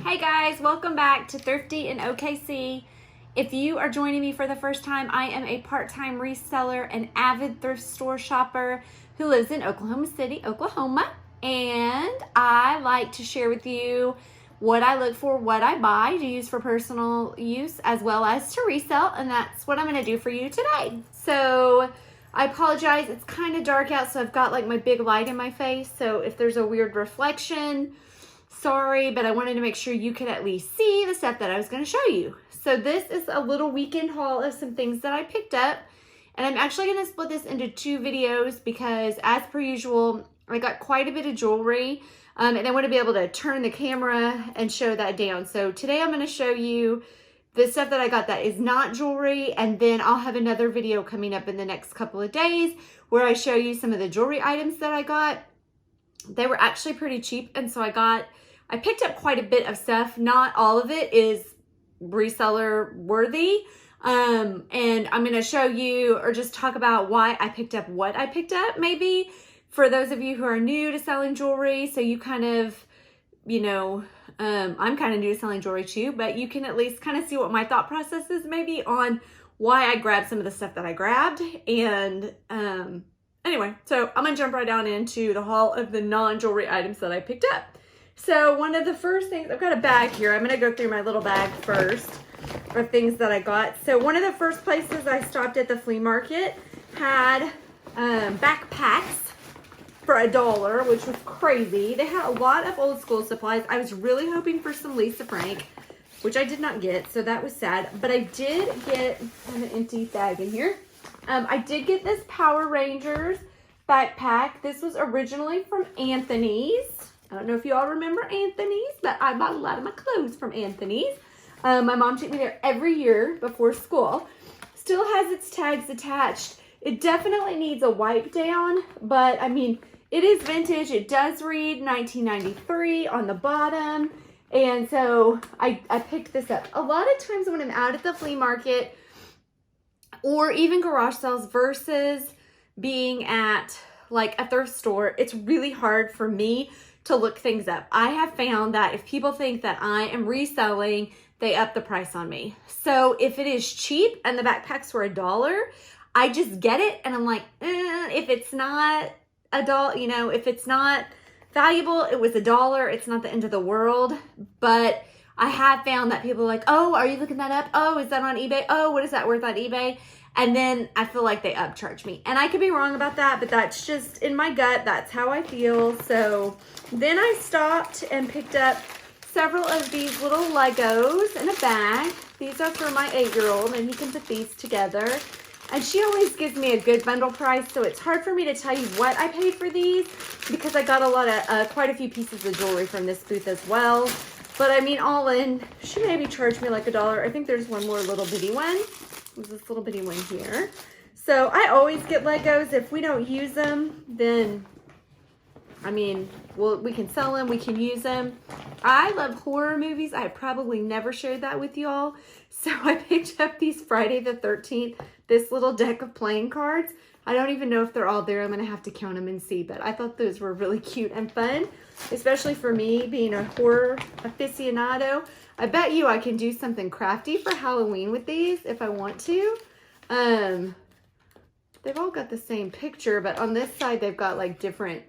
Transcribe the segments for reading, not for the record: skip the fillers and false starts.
Hey guys, welcome back to Thrifty in OKC. If you are joining me for the first time, I am a part-time reseller and avid thrift store shopper who lives in Oklahoma City, Oklahoma. And I like to share with you what I look for, what I buy to use for personal use as well as to resell. And that's what I'm going to do for you today. So I apologize. It's kind of dark out, so I've got like my big light in my face. So if there's a weird reflection, sorry, but I wanted to make sure you could at least see the stuff that I was going to show you. So this is a little weekend haul of some things that I picked up. And I'm actually going to split this into two videos because, as per usual, I got quite a bit of jewelry. And I want to be able to turn the camera and show that down. So today I'm going to show you the stuff that I got that is not jewelry. And then I'll have another video coming up in the next couple of days where I show you some of the jewelry items that I got. They were actually pretty cheap. And so I picked up quite a bit of stuff. Not all of it is reseller worthy. And I'm going to show you or just talk about why I picked up what I picked up, maybe for those of you who are new to selling jewelry. So you kind of, I'm kind of new to selling jewelry too, but you can at least kind of see what my thought process is maybe on why I grabbed some of the stuff that I grabbed. And anyway, so I'm going to jump right down into the haul of the non-jewelry items that I picked up. So one of the first things, I've got a bag here. I'm going to go through my little bag first for things that I got. So one of the first places I stopped at the flea market had backpacks for $1, which was crazy. They had a lot of old school supplies. I was really hoping for some Lisa Frank, which I did not get, so that was sad. But I did get an empty bag in here. I did get this Power Rangers backpack. This was originally from Anthony's. I don't know if you all remember Anthony's, but I bought a lot of my clothes from Anthony's. My mom took me there every year before school. Still has its tags attached. It definitely needs a wipe down, but I mean, it is vintage. It does read 1993 on the bottom. And so I picked this up. A lot of times when I'm out at the flea market or even garage sales versus being at like a thrift store, it's really hard for me to look things up. I have found that if people think that I am reselling, they up the price on me. So if it is cheap and the backpacks were $1, I just get it and I'm like, if it's not $1, if it's not valuable, it was $1, it's not the end of the world. But I have found that people are like, oh, are you looking that up? Oh, is that on eBay? Oh, what is that worth on eBay? And then I feel like they upcharge me. And I could be wrong about that, but that's just in my gut. That's how I feel. So then I stopped and picked up several of these little Legos in a bag. These are for my 8-year-old, and he can put these together. And she always gives me a good bundle price, so it's hard for me to tell you what I paid for these because I got a lot of, quite a few pieces of jewelry from this booth as well. But I mean, all in, she maybe charged me like $1. I think there's one more little bitty one. There's this little bitty one here. So I always get Legos. If we don't use them, then, I mean, we can sell them, we can use them. I love horror movies. I probably never shared that with you all. So I picked up these Friday the 13th, this little deck of playing cards. I don't even know if they're all there. I'm going to have to count them and see. But I thought those were really cute and fun, especially for me being a horror aficionado. I bet you I can do something crafty for Halloween with these if I want to. They've all got the same picture, but on this side they've got like different,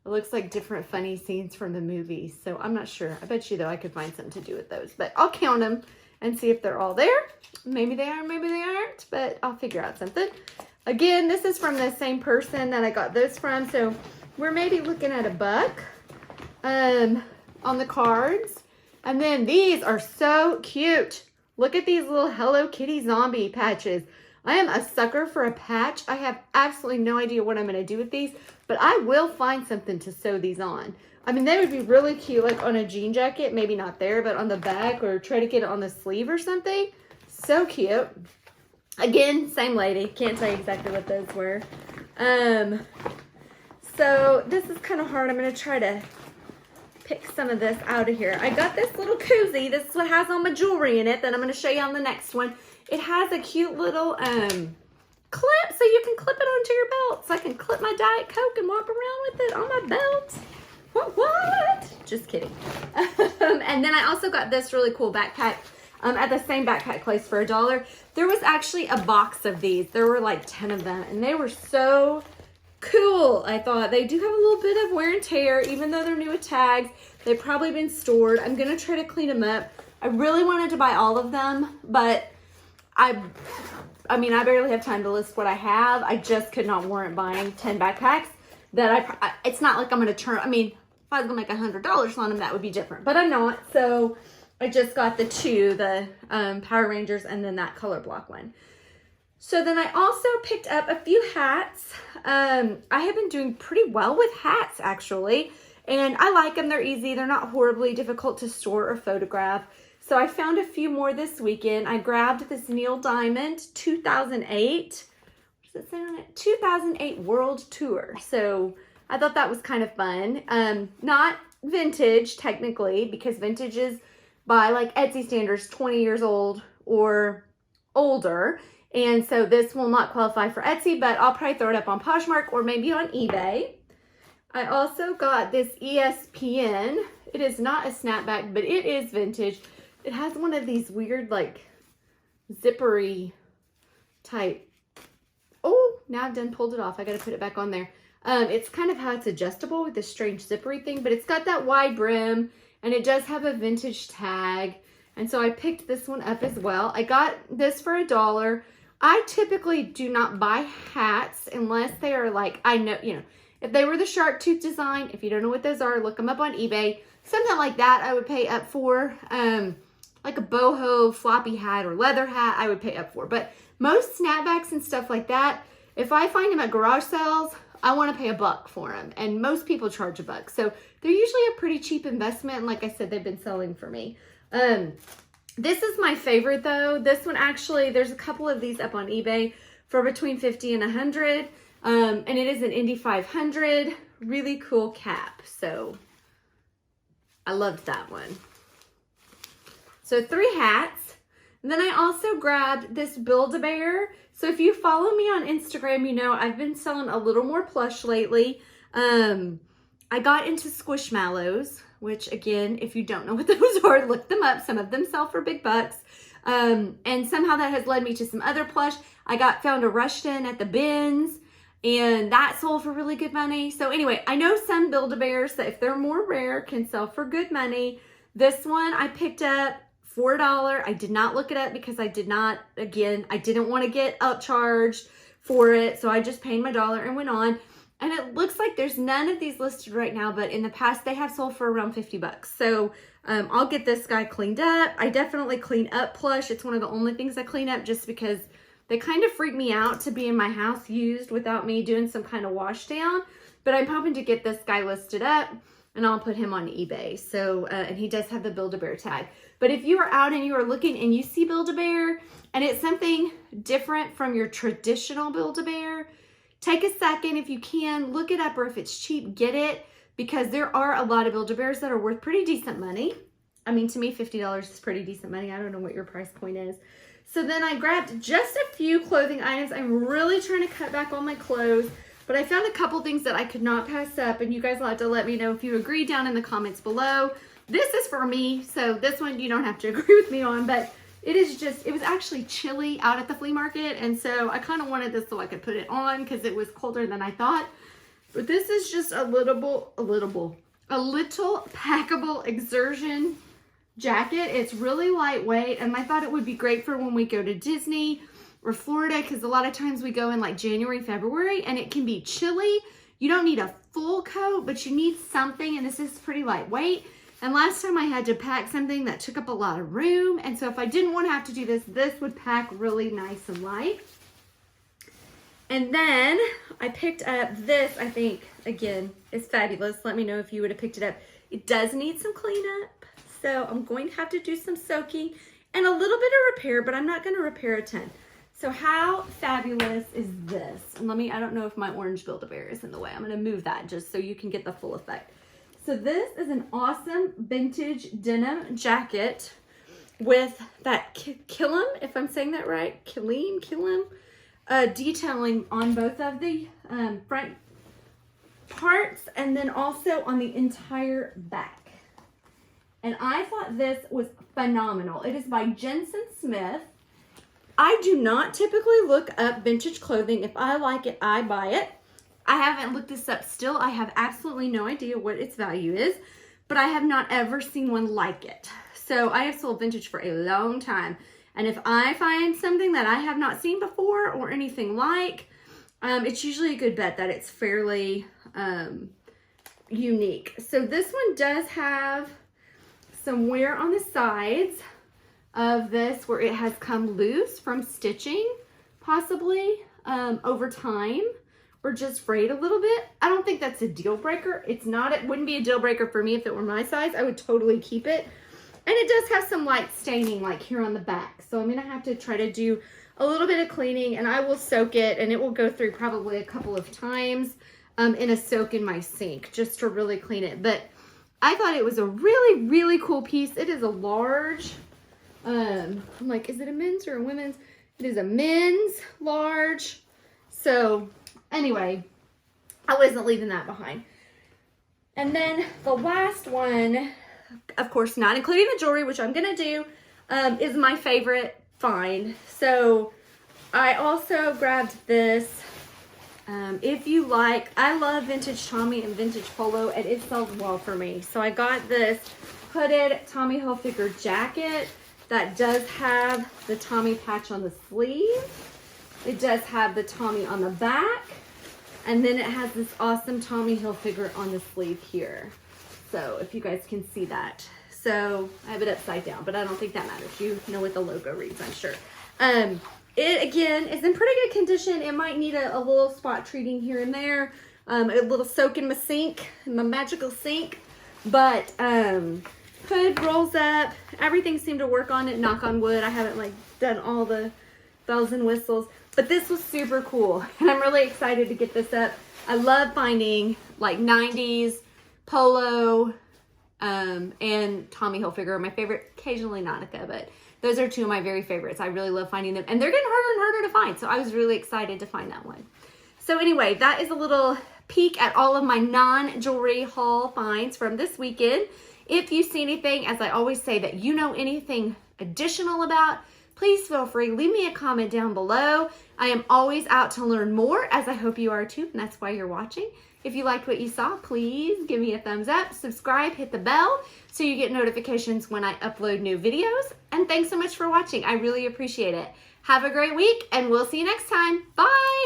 it looks like different funny scenes from the movies. So I'm not sure. I bet you though I could find something to do with those. But I'll count them and see if they're all there. Maybe they are, maybe they aren't, but I'll figure out something. Again, this is from the same person that I got those from. So we're maybe looking at $1 on the cards. And then these are so cute. Look at these little Hello Kitty zombie patches. I am a sucker for a patch. I have absolutely no idea what I'm going to do with these, but I will find something to sew these on. I mean, they would be really cute, like on a jean jacket, maybe not there, but on the back, or try to get it on the sleeve or something. So cute. Again, same lady. Can't tell you exactly what those were. So this is kind of hard. I'm going to try to pick some of this out of here. I got this little koozie. This is what has all my jewelry in it that I'm going to show you on the next one. It has a cute little clip, so you can clip it onto your belt. So I can clip my Diet Coke and walk around with it on my belt. What? Just kidding. And then I also got this really cool backpack at the same backpack place for $1. There was actually a box of these. There were like 10 of them, and they were so cool. I thought they do have a little bit of wear and tear, even though they're new with tags. They've probably been stored. I'm gonna try to clean them up. I really wanted to buy all of them, but I mean, I barely have time to list what I have. I just could not warrant buying 10 backpacks that it's not like I'm gonna turn, I mean, if I was gonna make $100 on them, that would be different, but I'm not. So I just got the two, the Power Rangers and then that color block one. So then I also picked up a few hats. I have been doing pretty well with hats actually, and I like them. They're easy. They're not horribly difficult to store or photograph. So I found a few more this weekend. I grabbed this Neil Diamond 2008. What does it say on it? 2008 World Tour. So I thought that was kind of fun. Not vintage technically, because vintage is by like Etsy standards 20 years old or older. And so this will not qualify for Etsy, but I'll probably throw it up on Poshmark or maybe on eBay. I also got this ESPN. It is not a snapback, but it is vintage. It has one of these weird like zippery type. Oh, now I've done pulled it off. I got to put it back on there. It's kind of how it's adjustable with this strange zippery thing, but it's got that wide brim and it does have a vintage tag. And so I picked this one up as well. I got this for $1. I typically do not buy hats unless they are like, I know, you know, if they were the shark tooth design, if you don't know what those are, look them up on eBay. Something like that I would pay up for. Like a boho floppy hat or leather hat, I would pay up for. But most snapbacks and stuff like that, if I find them at garage sales, I want to pay $1 for them. And most people charge $1. So they're usually a pretty cheap investment. And like I said, they've been selling for me. This is my favorite though. This one actually, there's a couple of these up on eBay for between $50 and $100. And it is an Indy 500, really cool cap. So I loved that one. So 3 hats. And then I also grabbed this Build-A-Bear. So if you follow me on Instagram, you know I've been selling a little more plush lately. I got into Squishmallows, which again, if you don't know what those are, look them up. Some of them sell for big bucks. And somehow that has led me to some other plush. I found a Rushton at the bins, and that sold for really good money. So anyway, I know some Build-A-Bears that if they're more rare can sell for good money. This one I picked up for $1. I did not look it up because I didn't want to get upcharged for it. So I just paid my $1 and went on. And it looks like there's none of these listed right now, but in the past they have sold for around $50. So I'll get this guy cleaned up. I definitely clean up plush. It's one of the only things I clean up just because they kind of freak me out to be in my house used without me doing some kind of wash down. But I'm hoping to get this guy listed up and I'll put him on eBay. So, and he does have the Build-A-Bear tag. But if you are out and you are looking and you see Build-A-Bear and it's something different from your traditional Build-A-Bear, take a second if you can, look it up, or if it's cheap, get it, because there are a lot of Build-A-Bears that are worth pretty decent money. I mean, to me, $50 is pretty decent money. I don't know what your price point is. So then I grabbed just a few clothing items. I'm really trying to cut back on my clothes, but I found a couple things that I could not pass up, and you guys will have to let me know if you agree down in the comments below. This is for me, so this one you don't have to agree with me on, but it was actually chilly out at the flea market, and so I kind of wanted this so I could put it on because it was colder than I thought. But this is just a little packable exertion jacket. It's really lightweight, and I thought it would be great for when we go to Disney or Florida, because a lot of times we go in like January, February, and it can be chilly. You don't need a full coat, but you need something, and this is pretty lightweight. And last time I had to pack something that took up a lot of room, and so if I didn't want to have to do this, this would pack really nice and light. And then I picked up this, I think, again, is fabulous. Let me know if you would have picked it up. It does need some cleanup, so I'm going to have to do some soaking and a little bit of repair, but I'm not going to repair a ton. So how fabulous is this? And I don't know if my orange Build-A-Bear is in the way. I'm going to move that just so you can get the full effect. So this is an awesome vintage denim jacket with that killam, if I'm saying that right, killam, detailing on both of the front parts and then also on the entire back. and I thought this was phenomenal. It is by Jensen Smith. I do not typically look up vintage clothing. If I like it, I buy it. I haven't looked this up still. I have absolutely no idea what its value is, but I have not ever seen one like it. So I have sold vintage for a long time. And if I find something that I have not seen before or anything like, it's usually a good bet that it's fairly unique. So this one does have some wear on the sides of this where it has come loose from stitching, possibly over time, or just frayed a little bit. I don't think that's a deal breaker. It's not, it wouldn't be a deal breaker for me if it were my size. I would totally keep it. And it does have some light staining like here on the back. So I'm gonna have to try to do a little bit of cleaning, and I will soak it, and it will go through probably a couple of times in a soak in my sink just to really clean it. But I thought it was a really, really cool piece. It is a large, I'm like, is it a men's or a women's? It is a men's large. So anyway, I wasn't leaving that behind. And then the last one, of course, not including the jewelry, which I'm gonna do, is my favorite find. So I also grabbed this. If you like, I love vintage Tommy and vintage polo, and it sells well for me. So I got this hooded Tommy Hilfiger jacket that does have the Tommy patch on the sleeve. It does have the Tommy on the back, and then it has this awesome Tommy Hilfiger on the sleeve here. So if you guys can see that. So I have it upside down, but I don't think that matters. You know what the logo reads, I'm sure. It again is in pretty good condition. It might need a little spot treating here and there, a little soak in my sink, my magical sink. But hood rolls up. Everything seemed to work on it. Knock on wood. I haven't like done all the bells and whistles, but this was super cool, and I'm really excited to get this up. I love finding like 90s polo and Tommy Hilfiger are my favorite. Occasionally Nautica, but those are two of my very favorites. I really love finding them, and they're getting harder and harder to find. So I was really excited to find that one. So anyway, that is a little peek at all of my non-jewelry haul finds from this weekend. If you see anything, as I always say, that you know anything additional about, please feel free, leave me a comment down below. I am always out to learn more, as I hope you are too, and that's why you're watching. If you liked what you saw, please give me a thumbs up, subscribe, hit the bell so you get notifications when I upload new videos. And thanks so much for watching. I really appreciate it. Have a great week, and we'll see you next time. Bye!